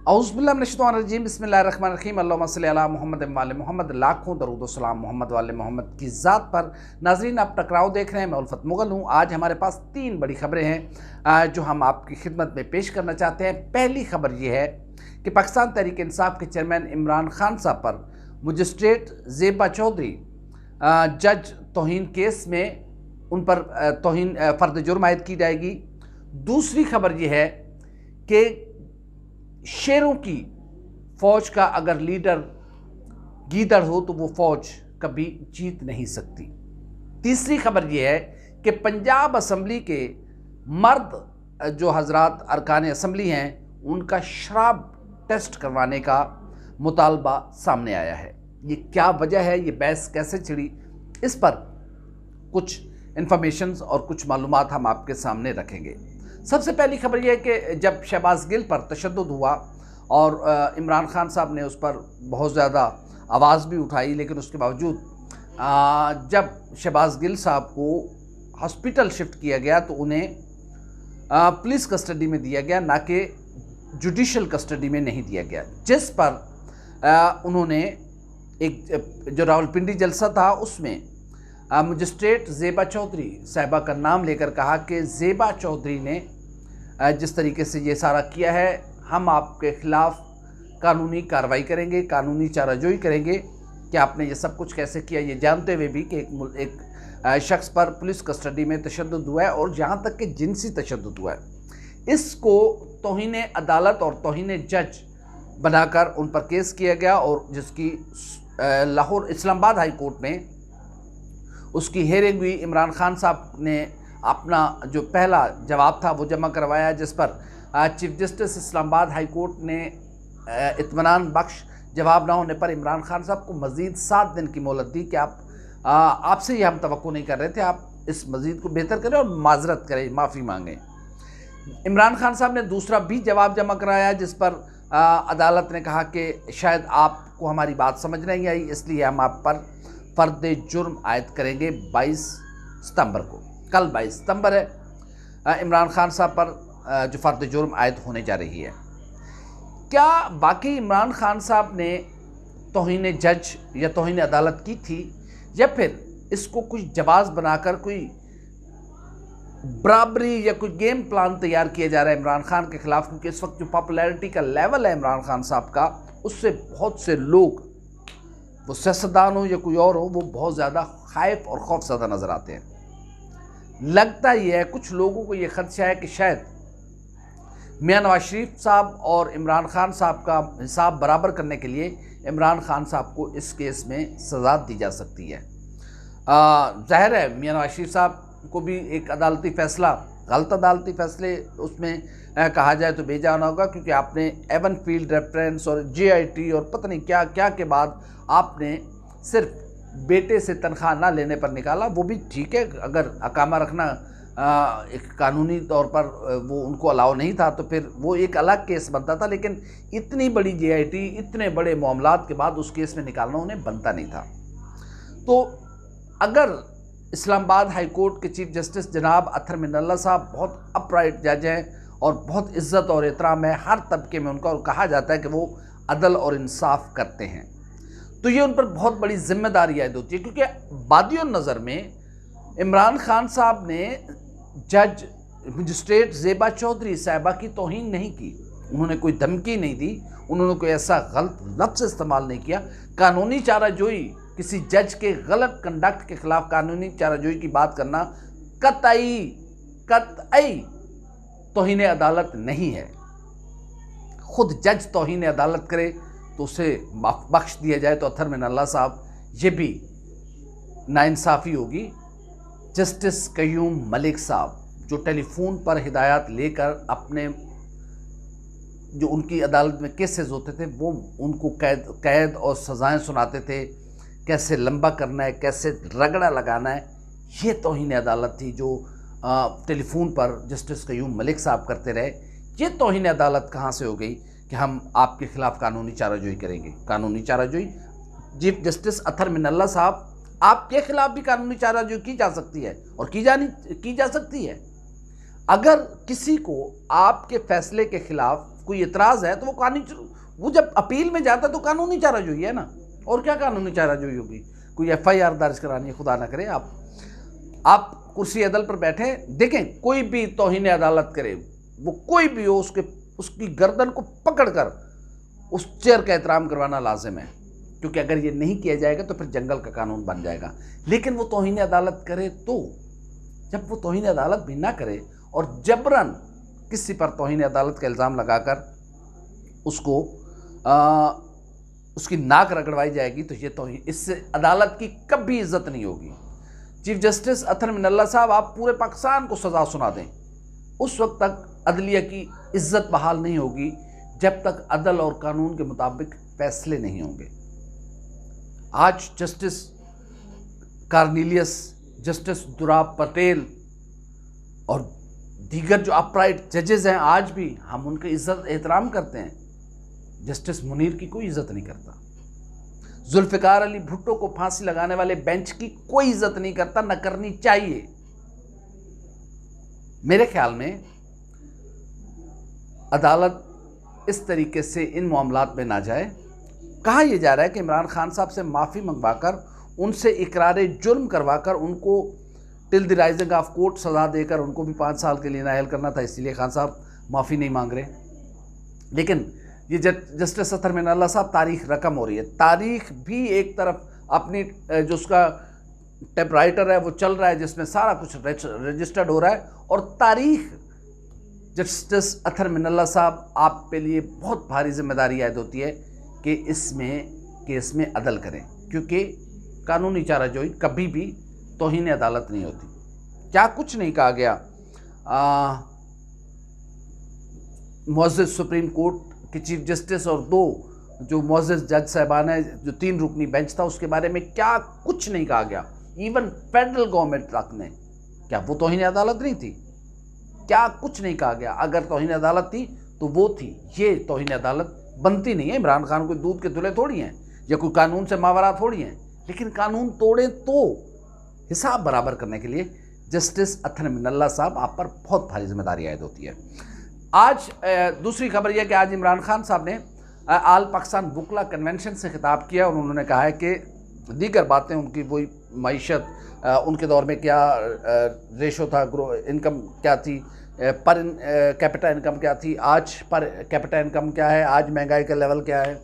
औज़ुबिल्लाहिमिनश्शैतानिर्रजीम बिस्मिल्लाहिर्रहमानिर्रहीम अल्लाहुम्मा सल्लि अला मुहम्मद वाले मोहम्मद। लाखों दरूद व सलाम मोहम्मद वाले मोहम्मद की ज़ात पर। नाज़रीन, आप टकराव देख रहे हैं, मैं उल्फत मुग़ल हूँ। आज हमारे पास 3 बड़ी खबरें हैं जो हम आपकी खिदमत में पेश करना चाहते हैं। पहली खबर ये है कि पाकिस्तान तहरीक इंसाफ के चेयरमैन इमरान खान साहब पर मजिस्ट्रेट ज़ेबा चौधरी जज तौहीन केस में उन पर तौहीन फ़र्द जुर्म आयद की जाएगी। दूसरी खबर यह है कि शेरों की फ़ौज का अगर लीडर गीदड़ हो तो वो फ़ौज कभी जीत नहीं सकती। तीसरी खबर यह है कि पंजाब असम्बली के मर्द जो हजरात अरकान असम्बली हैं, उनका शराब टेस्ट करवाने का मुतालबा सामने आया है। ये क्या वजह है, ये बहस कैसे छिड़ी, इस पर कुछ इंफॉर्मेशंस और कुछ मालूमात हम आपके सामने रखेंगे। सबसे पहली खबर यह है कि जब शहबाज गिल पर तशद्दुद हुआ और इमरान खान साहब ने उस पर बहुत ज़्यादा आवाज़ भी उठाई, लेकिन उसके बावजूद जब शहबाज गिल साहब को हॉस्पिटल शिफ्ट किया गया तो उन्हें पुलिस कस्टडी में दिया गया, ना कि जुडिशल कस्टडी में नहीं दिया गया, जिस पर उन्होंने एक जो रावलपिंडी जलसा था उसमें मजिस्ट्रेट ज़ेबा चौधरी साहिबा का नाम लेकर कहा कि ज़ेबा चौधरी ने जिस तरीके से ये सारा किया है, हम आपके ख़िलाफ़ कानूनी कार्रवाई करेंगे, कानूनी चाराजोई करेंगे कि आपने ये सब कुछ कैसे किया, ये जानते हुए भी कि एक शख्स पर पुलिस कस्टडी में तशद्दुद हुआ है और जहाँ तक कि जिनसी तशद्दुद हुआ है, इसको तौहीन अदालत और तौहीन जज बनाकर उन पर केस किया गया और जिसकी लाहौर इस्लामाबाद हाई कोर्ट में उसकी हेयरिंग हुई। इमरान खान साहब ने अपना जो पहला जवाब था वो जमा करवाया, जिस पर chief justice Islamabad high court ने इत्मीनान बख्श जवाब ना होने पर इमरान खान साहब को मज़ीद 7 दिन की मोहलत दी कि आपसे ये हम तवक्को नहीं कर रहे थे, आप इस मज़ीद को बेहतर करें और माजरत करें, माफ़ी मांगें। इमरान खान साहब ने दूसरा भी जवाब जमा कराया, जिस पर अदालत ने कहा कि शायद आपको हमारी बात समझ नहीं आई, इसलिए हम आप पर फ़र्द जुर्म आयद करेंगे 22 सितंबर को। कल 22 सितंबर है, इमरान खान साहब पर जो फ़र्द जुर्म आयद होने जा रही है। क्या बाकी इमरान खान साहब ने तौहीन जज या तौहीन अदालत की थी, या फिर इसको कुछ जवाज़ बनाकर कोई बराबरी या कोई गेम प्लान तैयार किया जा रहा है इमरान खान के ख़िलाफ़? क्योंकि इस वक्त जो पॉपुलैरिटी का लेवल है इमरान खान साहब का, उससे बहुत से लोग, वो सियासतदान हो या कोई और हो, वो बहुत ज़्यादा खाइफ और खौफज़दा नज़र आते हैं। लगता यह है, कुछ लोगों को ये ख़दशा है कि शायद मियां नवाज शरीफ साहब और इमरान खान साहब का हिसाब बराबर करने के लिए इमरान खान साहब को इस केस में सज़ा दी जा सकती है। ज़ाहिर है मियां नवाज शरीफ साहब को भी एक अदालती फ़ैसला, गलत अदालती फ़ैसले उसमें कहा जाए तो बेजाना होगा, क्योंकि आपने एवन फील्ड रेफरेंस और JIT और पता नहीं क्या क्या के बाद आपने सिर्फ बेटे से तनख्वाह ना लेने पर निकाला। वो भी ठीक है, अगर अकामा रखना एक कानूनी तौर पर वो उनको अलाउ नहीं था तो फिर वो एक अलग केस बनता था, लेकिन इतनी बड़ी JIT, इतने बड़े मामलात के बाद उस केस में निकालना उन्हें बनता नहीं था। तो अगर इस्लामाबाद हाई कोर्ट के चीफ जस्टिस जनाब अतर मिनल्ला साहब बहुत अपराइट जज हैं और बहुत इज़्ज़त और एहतराम है हर तबके में उनका, और कहा जाता है कि वो अदल और इंसाफ करते हैं, तो ये उन पर बहुत बड़ी जिम्मेदारी आयद होती है। क्योंकि बादियों नज़र में इमरान खान साहब ने जज मजिस्ट्रेट ज़ेबा चौधरी साहिबा की तौहीन नहीं की, उन्होंने कोई धमकी नहीं दी, उन्होंने कोई ऐसा गलत लफ्ज़ इस्तेमाल नहीं किया। कानूनी चाराजोई, किसी जज के गलत कंडक्ट के ख़िलाफ़ कानूनी चाराजोई की बात करना कतई तौहीन अदालत नहीं है। खुद जज तौहीन अदालत करे तो उसे बख्श दिया जाए तो अतर मिनल्ला साहब, ये भी नाइंसाफ़ी होगी। जस्टिस क़य्यूम मलिक साहब जो टेलीफोन पर हिदायत लेकर अपने जो उनकी अदालत में केसेस होते थे वो उनको कैद और सज़ाएँ सुनाते थे, कैसे लंबा करना है, कैसे रगड़ा लगाना है, ये तौहीन अदालत थी जो टेलीफोन पर जस्टिस क़य्यूम मलिक साहब करते रहे। ये तौहीन अदालत कहाँ से हो गई कि हम आपके ख़िलाफ़ कानूनी चाराजोई करेंगे? कानूनी चाराजोई चीफ जस्टिस अतर मिनल्ला साहब, आपके ख़िलाफ़ भी कानूनी चाराजोई की जा सकती है और की जा सकती है। अगर किसी को आपके फ़ैसले के ख़िलाफ़ कोई इतराज़ है तो वो वो जब अपील में जाता है तो कानूनी चाराजोई है ना, और क्या कानूनी चाराजोई होगी? कोई FIR दर्ज करानी है, खुदा ना करे। आप कुर्सी अदल पर बैठे, देखें कोई भी तौहीन अदालत करे, वो कोई भी हो, उसकी गर्दन को पकड़कर उस चेयर का एहतराम करवाना लाजिम है, क्योंकि अगर ये नहीं किया जाएगा तो फिर जंगल का कानून बन जाएगा। लेकिन वो तौहीन अदालत करे तो, जब वो तौहीन अदालत भी ना करे और जबरन किसी पर तौहीन अदालत का इल्ज़ाम लगाकर उसको उसकी नाक रगड़वाई जाएगी, तो ये तौहीन, इससे अदालत की कभी इज्जत नहीं होगी। चीफ जस्टिस अतर मिनल्ला साहब, आप पूरे पाकिस्तान को सज़ा सुना दें, उस वक्त तक अदलिया की इज्जत बहाल नहीं होगी जब तक अदल और कानून के मुताबिक फैसले नहीं होंगे। आज justice Cornelius, justice Dorab Patel और दीगर जो अपराइट जजेस हैं, आज भी हम उनकी इज्जत एहतराम करते हैं। जस्टिस मुनीर की कोई इज्जत नहीं करता। जुल्फ़िकार अली भुट्टो को फांसी लगाने वाले बेंच की कोई इज्जत नहीं करता, न करनी चाहिए। मेरे ख्याल में अदालत इस तरीके से इन मामलात में ना जाए। कहा यह जा रहा है कि इमरान खान साहब से माफ़ी मंगवाकर, उनसे इकरार जुर्म करवाकर, उनको till the rising of court सज़ा देकर उनको भी 5 साल के लिए नाअहल करना था, इसीलिए खान साहब माफ़ी नहीं मांग रहे। लेकिन ये जस्टिस अतर मिनल्ला साहब, तारीख रकम हो रही है। तारीख भी एक तरफ अपनी जो उसका टाइपराइटर है वो चल रहा है, जिसमें सारा कुछ रजिस्टर्ड हो रहा है, और तारीख जस्टिस अतर मिनल्ला साहब, आप पे लिए बहुत भारी जिम्मेदारी आयद होती है कि इसमें केस में अदल करें, क्योंकि कानूनी चाराजोई कभी भी तौहीन अदालत नहीं होती। क्या कुछ नहीं कहा गया मुअज़्ज़ज़ सुप्रीम कोर्ट के चीफ जस्टिस और 2 जो मुअज़्ज़ज़ जज साहबान हैं, जो 3 रुकनी बेंच था, उसके बारे में क्या कुछ नहीं कहा गया। इवन फेडरल गवर्नमेंट तक ने, क्या वो तौहीन अदालत नहीं थी? क्या कुछ नहीं कहा गया। अगर तौहीन अदालत थी तो वो थी, ये तौहीन अदालत बनती नहीं है। इमरान खान कोई दूध के धुले थोड़ी हैं, या कोई कानून से मावरा थोड़ी हैं, लेकिन कानून तोड़े तो हिसाब बराबर करने के लिए जस्टिस अतर मिनल्ला साहब, आप पर बहुत भारी जिम्मेदारी आयद होती है। आज दूसरी खबर यह कि आज इमरान खान साहब ने आल पाकिस्तान वकला कन्वेंशन से खिताब किया, और उन्होंने कहा है कि दीगर बातें, उनकी वही मईशत, उनके दौर में क्या रेशो था, इनकम क्या थी, पर कैपिटा इनकम क्या थी, आज पर कैपिटा इनकम क्या है, आज महंगाई का लेवल क्या है,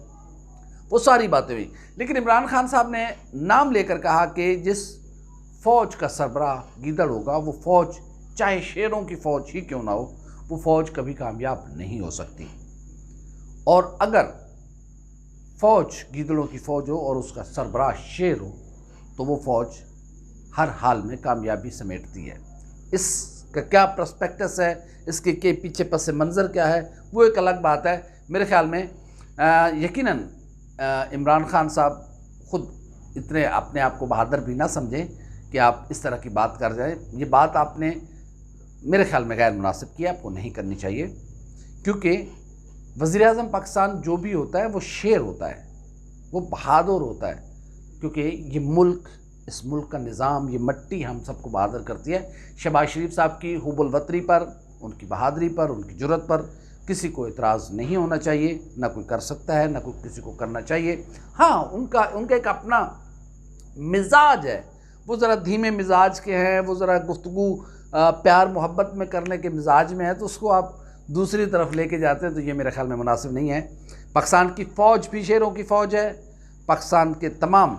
वो सारी बातें हुई। लेकिन इमरान खान साहब ने नाम लेकर कहा कि जिस फ़ौज का सरबराह गीदड़ होगा, वो फ़ौज चाहे शेरों की फ़ौज ही क्यों ना हो, वो फ़ौज कभी कामयाब नहीं हो सकती। और अगर फ़ौज गीदड़ों की फ़ौज हो और उसका सरबराह शेर हो, तो वो फ़ौज हर हाल में कामयाबी समेटती है। इसका क्या प्रस्पेक्टस है, इसके के पीछे पस मंज़र क्या है, वो एक अलग बात है। मेरे ख़्याल में यकीनन इमरान खान साहब ख़ुद इतने अपने आप को बहादुर भी ना समझें कि आप इस तरह की बात कर जाएं। ये बात आपने मेरे ख़्याल में गैर मुनासिब की, आपको नहीं करनी चाहिए, क्योंकि वज़ीर-ए-आज़म पाकिस्तान जो भी होता है वो शेर होता है, वो बहादुर होता है, क्योंकि ये मुल्क, इस मुल्क का निज़ाम, ये मट्टी हम सबको बहादुर करती है। शहबाज शरीफ साहब की हुब्बुल वतनी पर, उनकी बहादुरी पर, उनकी जुर्रत पर किसी को इतराज़ नहीं होना चाहिए, ना कोई कर सकता है, ना कोई किसी को करना चाहिए। हाँ, उनका एक अपना मिजाज है, वो ज़रा धीमे मिजाज के हैं, वो ज़रा गुफ्तगू प्यार मोहब्बत में करने के मिजाज में है, तो उसको आप दूसरी तरफ लेके जाते हैं, तो ये मेरे ख़्याल में मुनासिब नहीं है। पाकिस्तान की फ़ौज भी शेरों की फ़ौज है, पाकिस्तान के तमाम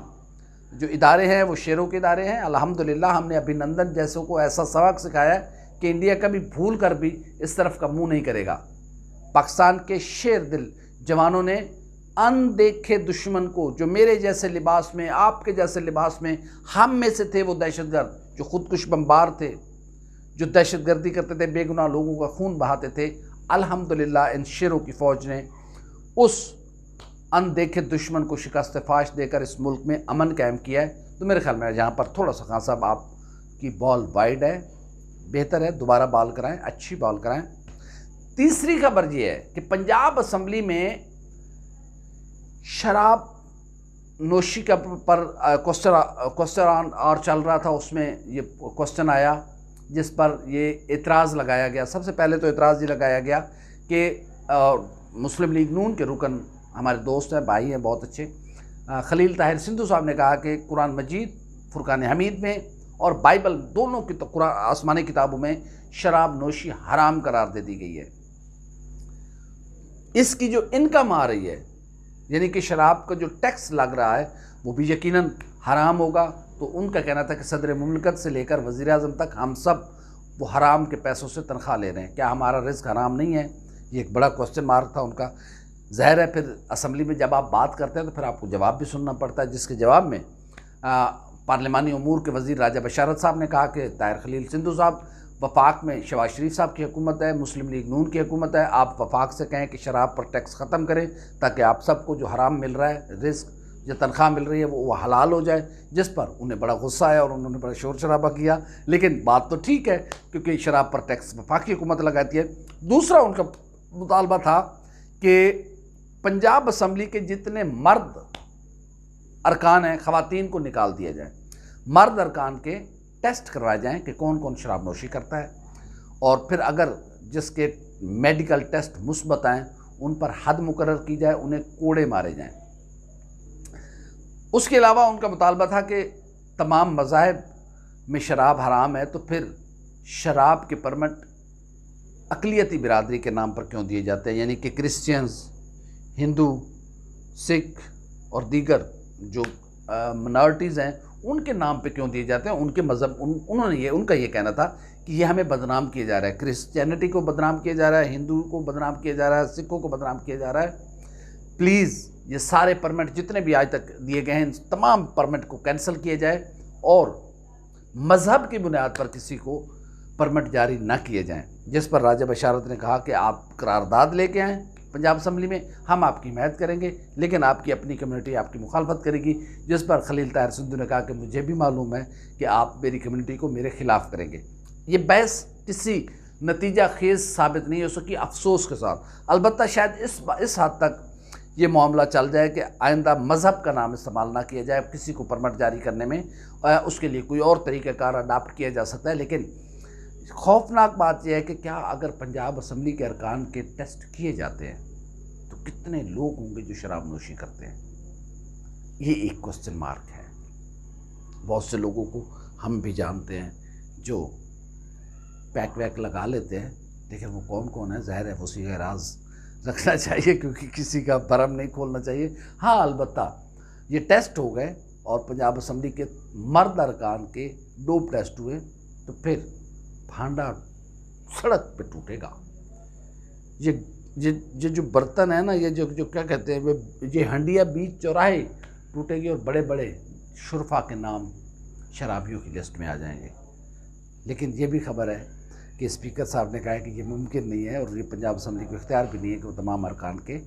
जो इदारे हैं वो शेरों के इदारे हैं। अल्हम्दुलिल्लाह हमने अभिनंदन जैसों को ऐसा सबक सिखाया है कि इंडिया कभी भूल कर भी इस तरफ का मुँह नहीं करेगा। पाकिस्तान के शेर दिल जवानों ने अनदेखे दुश्मन को, जो मेरे जैसे लिबास में, आपके जैसे लिबास में, हम में से थे वो दहशतगर्द जो खुदकुश बमबार थे, जो दहशतगर्दी करते थे, बेगुनाह लोगों का खून बहाते थे, अल्हम्दुलिल्लाह इन शेरों की फ़ौज ने उस अनदेखे दुश्मन को शिकस्त फाश देकर इस मुल्क में अमन कायम किया है। तो मेरे ख्याल में यहाँ पर थोड़ा सा खान साहब आपकी बॉल वाइड है, बेहतर है दोबारा बॉल कराएं, अच्छी बॉल कराएं। तीसरी खबर ये है कि पंजाब असम्बली में शराब नोशी का पर क्वेश्चन और चल रहा था, उसमें ये क्वेश्चन आया जिस पर ये एतराज़ लगाया गया। सबसे पहले तो एतराज़ ये लगाया गया कि और मुस्लिम लीग नून के रुकन हमारे दोस्त हैं, भाई हैं, बहुत अच्छे, खलील ताहिर सिंधु साहब ने कहा कि कुरान मजीद, फुरकान हमीद में और बाइबल दोनों की कुरान आसमानी किताबों में शराब नोशी हराम करार दे दी गई है। इसकी जो इनकम आ रही है, यानी कि शराब का जो टैक्स लग रहा है, वो भी यकीनन हराम होगा। तो उनका कहना था कि सदर मुमलिकत से लेकर वज़ीर आज़म तक हम सब वो हराम के पैसों से तनख्वाह ले रहे हैं। क्या हमारा रिस्क हराम नहीं है? ये एक बड़ा क्वेश्चन मार्क था उनका। ज़ाहिर है फिर असम्बली में जब आप बात करते हैं तो फिर आपको जवाब भी सुनना पड़ता है, जिसके जवाब में पार्लिमानी उमूर के वज़ीर राजा बशारत साहब ने कहा कि ताहिर खलील सिंधु साहब, वफाक में शहबाज शरीफ साहब की हुकूमत है, मुस्लिम लीग नून की हुकूमत है, आप वफाक से कहें कि शराब पर टैक्स ख़त्म करें ताकि आप सबको जो हराम मिल रहा है, रिस्क जो तनख्वाह मिल रही है वो हलाल हो जाए। जिस पर उन्हें बड़ा गुस्सा आया और उन्होंने बड़ा शोर शराबा किया। लेकिन बात तो ठीक है, क्योंकि शराब पर टैक्स वफाकी हुकूमत लगाती है। दूसरा उनका मुतालबा था कि पंजाब असम्बली के जितने मर्द अरकान हैं, ख़वातीन को निकाल दिया जाए, मर्द अरकान के टेस्ट करवाए जाएं कि कौन कौन शराब नोशी करता है, और फिर अगर जिसके मेडिकल टेस्ट मुस्बत आएँ उन पर हद मुकर्रर की जाए, उन्हें कोड़े मारे जाएं। उसके अलावा उनका मुतालबा था कि तमाम मज़ाहिब में शराब हराम है, तो फिर शराब के परमिट अक़लियती बिरादरी के नाम पर क्यों दिए जाते हैं, यानी कि क्रिश्चियंस, हिंदू, सिख और दीगर जो मिनॉरिटीज़ हैं उनके नाम पे क्यों दिए जाते हैं। उनके मज़हब उन्होंने उनका ये कहना था कि ये हमें बदनाम किया जा रहा है, क्रिश्चियनिटी को बदनाम किया जा रहा है, हिंदू को बदनाम किया जा रहा है, सिखों को बदनाम किया जा रहा है। प्लीज़ ये सारे परमिट जितने भी आज तक दिए गए हैं, तमाम परमिट को कैंसिल किया जाए और मज़हब की बुनियाद पर किसी को परमिट जारी ना किए जाएं। जिस पर राजा बशारत ने कहा कि आप करारदाद लेके आएँ पंजाब असम्बली में, हम आपकी हिमायत करेंगे, लेकिन आपकी अपनी कम्युनिटी आपकी मुखालफत करेगी। जिस पर खलील ताहिर सिंधु ने कहा कि मुझे भी मालूम है कि आप मेरी कम्युनिटी को मेरे ख़िलाफ़ करेंगे। ये बहस किसी नतीजा खेज़ साबित नहीं हो सकी, अफसोस के साथ। अलबत्ता शायद इस हद तक ये मामला चल जाए कि आइंदा मज़हब का नाम इस्तेमाल ना किया जाए किसी को परमिट जारी करने में, उसके लिए कोई और तरीक़ाकार अडाप्ट किया जा सकता है। लेकिन खौफनाक बात यह है कि क्या अगर पंजाब असम्बली के अरकान के टेस्ट किए जाते हैं तो कितने लोग होंगे जो शराब नोशी करते हैं? ये एक क्वेश्चन मार्क है। बहुत से लोगों को हम भी जानते हैं जो पैक वैक लगा लेते हैं, लेकिन वो कौन कौन है ज़ाहिर है उसी का राज रखना चाहिए, क्योंकि किसी का भरम नहीं खोलना चाहिए। हाँ, अलबत्ता ये टेस्ट हो गए और पंजाब असम्बली के मर्द अरकान के डोप टेस्ट हुए तो फिर भांडा सड़क पे टूटेगा। ये जो बर्तन है ना, ये जो क्या कहते हैं, ये हंडिया बीच चौराहे टूटेगी और बड़े बड़े शुरफा के नाम शराबियों की लिस्ट में आ जाएंगे। लेकिन ये भी खबर है कि स्पीकर साहब ने कहा है कि ये मुमकिन नहीं है और ये पंजाब असम्बली को इख्तियार भी नहीं है कि वो तमाम अरकान के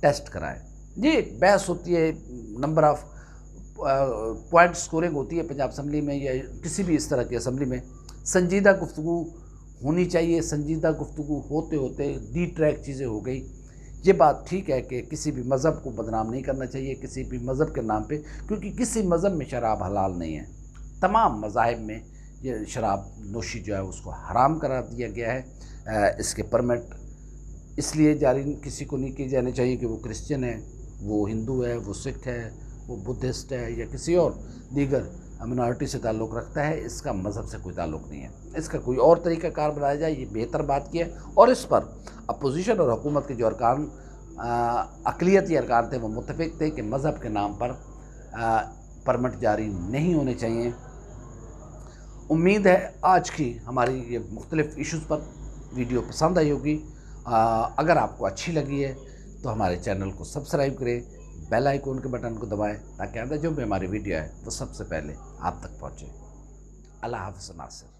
टेस्ट कराएं। ये बहस होती है, नंबर ऑफ़ पॉइंट स्कोरिंग होती है पंजाब असम्बली में या किसी भी इस तरह की असम्बली में। संजीदा गुफ्तगू होनी चाहिए। संजीदा गुफ्तगू होते होते डी ट्रैक चीज़ें हो गई। ये बात ठीक है कि किसी भी मज़हब को बदनाम नहीं करना चाहिए किसी भी मज़हब के नाम पे, क्योंकि किसी मज़हब में शराब हलाल नहीं है। तमाम मज़ाहिब में ये शराब नोशी जो है उसको हराम करार दिया गया है। इसके परमिट इसलिए जारी किसी को नहीं किए जाने चाहिए कि वो क्रिश्चियन है, वो हिंदू है, वो सिख है, वो बुद्धिस्ट है या किसी और दीगर मिनॉरिटी से ताल्लुक़ रखता है। इसका मज़हब से कोई ताल्लुक़ नहीं है। इसका कोई और तरीक़ाकार बनाया जाए, ये बेहतर बात की है। और इस पर अपोजिशन और हुकूमत के जो अरकान अक़लियती अरकान थे वो मुत्तफ़िक़ थे कि मज़हब के नाम पर परमिट जारी नहीं होने चाहिए। उम्मीद है आज की हमारी ये मुख्तलिफ़ इश्यूज़ पर वीडियो पसंद आई होगी। अगर आपको अच्छी लगी है तो हमारे चैनल को सब्सक्राइब करें, बेल आइकन के बटन को दबाएं ताकि आगे जो भी हमारी वीडियो है वो सबसे पहले आप तक पहुँचे। अल्लाह हाफ़िज़ नासिर।